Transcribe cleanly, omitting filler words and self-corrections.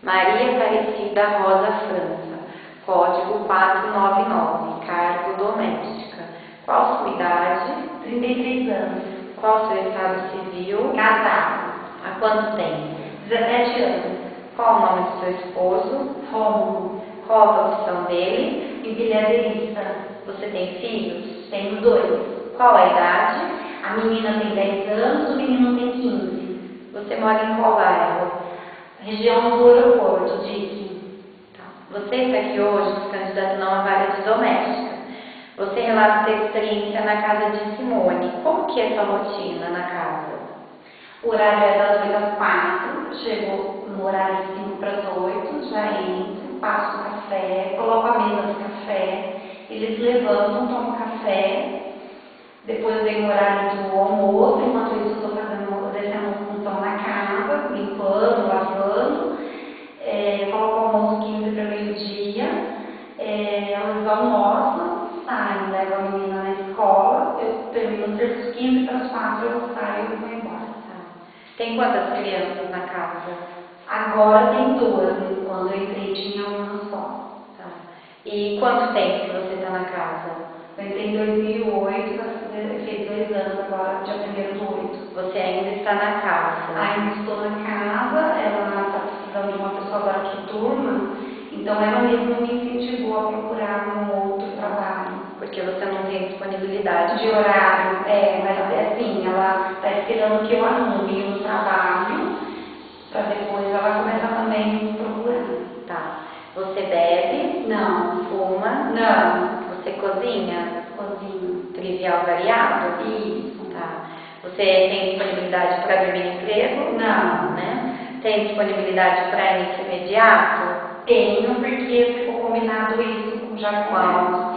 Maria Aparecida Rosa França, código 499, cargo doméstica. Qual sua idade? 33 anos. Qual seu estado civil? Casado. Há quanto tempo? 17 anos. Qual o nome do seu esposo? Rômulo. Qual a profissão dele? Empilhadeirista. Você tem filhos? Tenho 2. Qual a idade? A menina tem 10 anos, o menino tem 15. Você mora em qual bairro? Região do aeroporto, Dique. Você está aqui hoje se candidatando a uma vaga de doméstica. Você relata ter experiência na casa de Simone. Como que é sua rotina na casa? O horário é das 8 às 4, chego no horário de 5 para as 8, já entro, passo o café, coloco a mesa de café, eles levantam, tomam café, depois vem o horário do almoço, enquanto isso estou descendo um pão na casa, limpando, lavando, coloco o almoço 15 para meio-dia, eles almoçam, saem, levo a menina na escola, eu termino o serviço 15 para as 4, eu saio e vou embora. Tem quantas crianças na casa? Agora tem 2, quando eu entrei tinha uma só. Tá. E quanto tempo que você está na casa? Eu entrei em 2008, fez 2 anos agora, dia 1º do 8. Você ainda está na casa? Ainda estou na casa, ela está precisando de uma pessoa agora que durma, então ela mesma me incentivou a procurar um outro trabalho. Porque você não tem disponibilidade de horário, mas assim, ela está esperando que eu arrume um trabalho, para depois ela começar também a me procurar. Tá. Você bebe? Não. Fuma? Não. Você cozinha? Cozinho. Trivial variado? Isso. Tá. Você tem disponibilidade para dormir no emprego? Não. Né? Tem disponibilidade para início imediato? Tenho, porque ficou combinado isso já com ela.